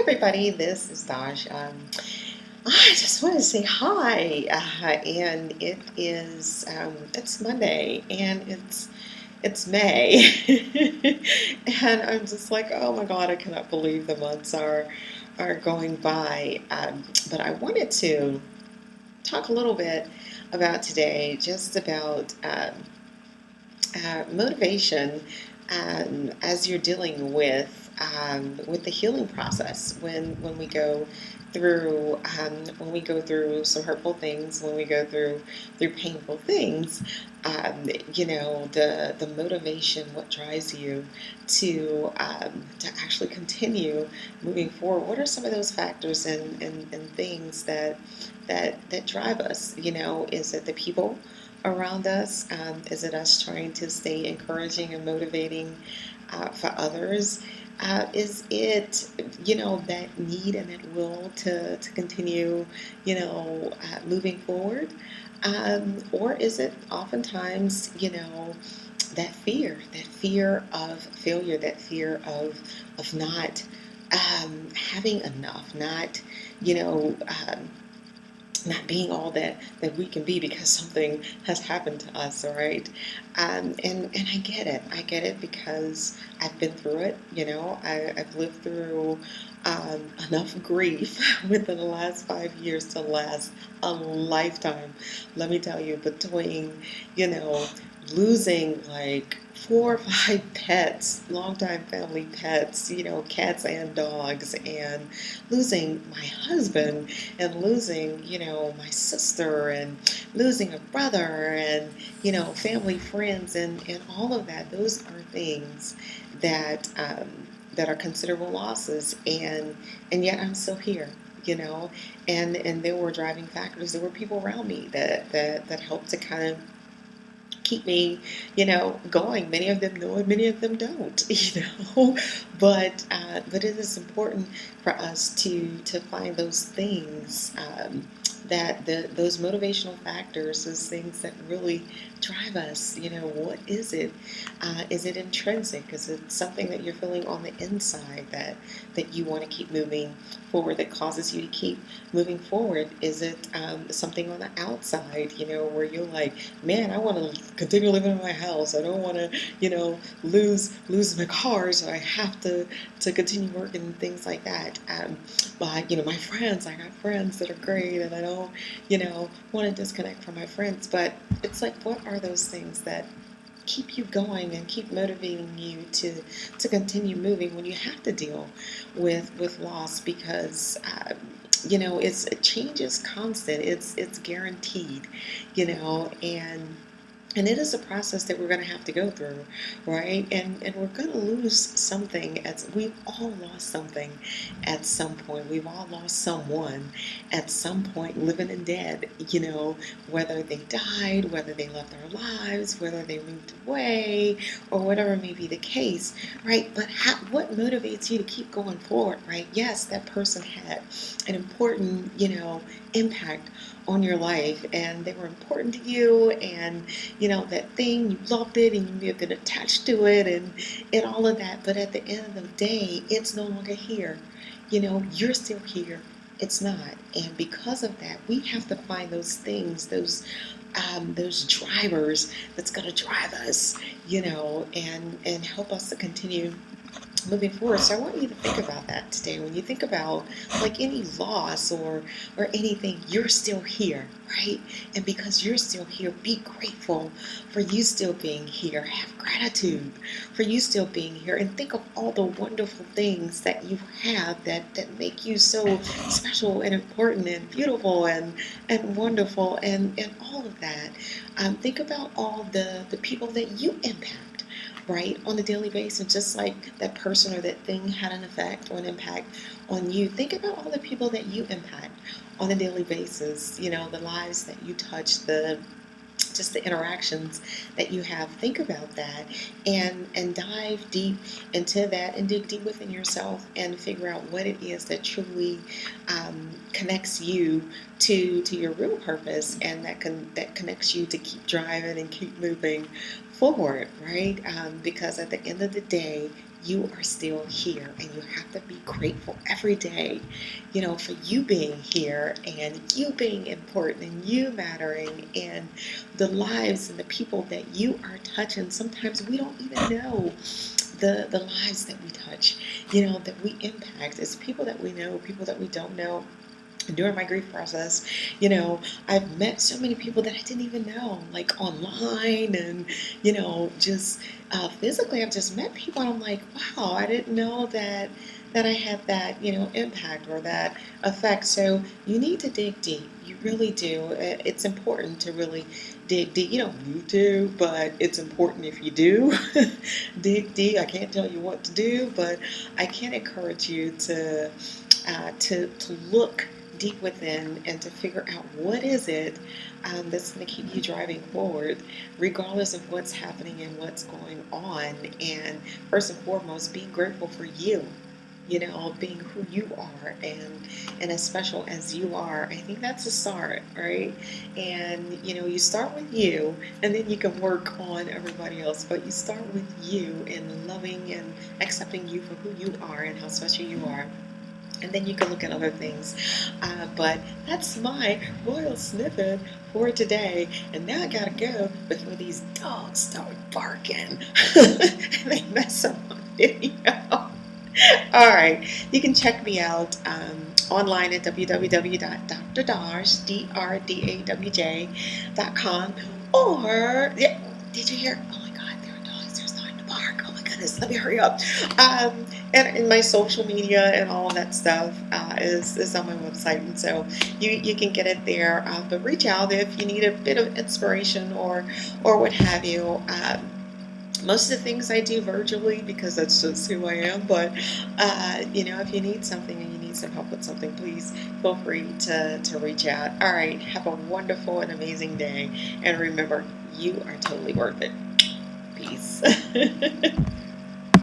everybody, this is Daj. I just want to say hi, and it's Monday, and it's May, and I'm just like, oh my God, I cannot believe the months are going by. But I wanted to talk a little bit about today, just about motivation as you're dealing with the healing process when we go through some hurtful things, when we go through painful things. The motivation, what drives you to actually continue moving forward. What are some of those factors and things that drive us? Is it the people around us? Is it us trying to stay encouraging and motivating for others? Is it, that need and that will to continue, moving forward? Or is it oftentimes, that fear of failure, that fear of not having enough, you know, um, not being all that we can be because something has happened to us, all right? And I get it because I've been through it. I've lived through enough grief within the last 5 years to last a lifetime. Let me tell you, between you know losing like 4 or 5 pets, longtime family pets, cats and dogs, and losing my husband, and losing, my sister, and losing a brother, and, family, friends, and all of that. Those are things that are considerable losses, and yet I'm still here. And there were driving factors. There were people around me that helped to kind of keep me, going. Many of them know, and many of them don't, But it is important for us to find those things, those motivational factors, those things that really drive us. What is it? Is it intrinsic? Is it something that you're feeling on the inside that you want to keep moving forward, that causes you to keep moving forward? Is it something on the outside, where you're like, man, I want to continue living in my house. I don't want to, lose my car, so I have to continue working and things like that. But my friends, I got friends that are great, and I don't, want to disconnect from my friends. But it's like, what are those things that keep you going and keep motivating you to continue moving when you have to deal with loss? Because it's change is constant. It's guaranteed, and it is a process that we're going to have to go through, right? And we're going to lose something. We've all lost something at some point. We've all lost someone at some point, living and dead. Whether they died, whether they left our lives, whether they moved away, or whatever may be the case, right? But what motivates you to keep going forward, right? Yes, that person had an important, impact on your life, and they were important to you, and that thing, you loved it, and you may have been attached to it, and all of that. But at the end of the day, it's no longer here. You're still here. It's not. And because of that, we have to find those things, those drivers that's going to drive us, and help us to continue moving forward. So I want you to think about that today. When you think about like any loss or anything, you're still here, right? And because you're still here, be grateful for you still being here. Have gratitude for you still being here, and think of all the wonderful things that you have that make you so special and important and beautiful and wonderful, and all of that. Think about all the people that you impact, right, on a daily basis. Just like that person or that thing had an effect or an impact on you, think about all the people that you impact on a daily basis, the lives that you touch, just the interactions that you have. Think about that, and dive deep into that, and dig deep within yourself, and figure out what it is that truly connects you to your real purpose, and that connects you to keep driving and keep moving forward, right? Because at the end of the day, you are still here, and you have to be grateful every day, for you being here and you being important and you mattering and the lives and the people that you are touching. Sometimes we don't even know the lives that we touch, that we impact. It's people that we know, people that we don't know. During my grief process, I've met so many people that I didn't even know, like online and, just physically. I've just met people and I'm like, wow, I didn't know that I had that, impact or that effect. So you need to dig deep. You really do. It's important to really dig deep. You don't need to, but it's important if you do. Dig deep. I can't tell you what to do, but I can encourage you to look deep within and to figure out what is it that's going to keep you driving forward regardless of what's happening and what's going on. And first and foremost, being grateful for you, being who you are and as special as you are. I think that's a start, right? And you start with you and then you can work on everybody else, but you start with you and loving and accepting you for who you are and how special you are, and then you can look at other things. But that's my royal snippet for today. And now I gotta go before these dogs start barking and they mess up my video. All right, you can check me out online at www.drdawj.com, or yeah, did you hear? Oh my God, there are dogs. They're starting to bark. Oh my goodness, let me hurry up. And in my social media and all of that stuff is on my website, and so you can get it there. But reach out if you need a bit of inspiration or what have you. Most of the things I do virtually because that's just who I am. But if you need something and you need some help with something, please feel free to reach out. All right, have a wonderful and amazing day, and remember, you are totally worth it. Peace.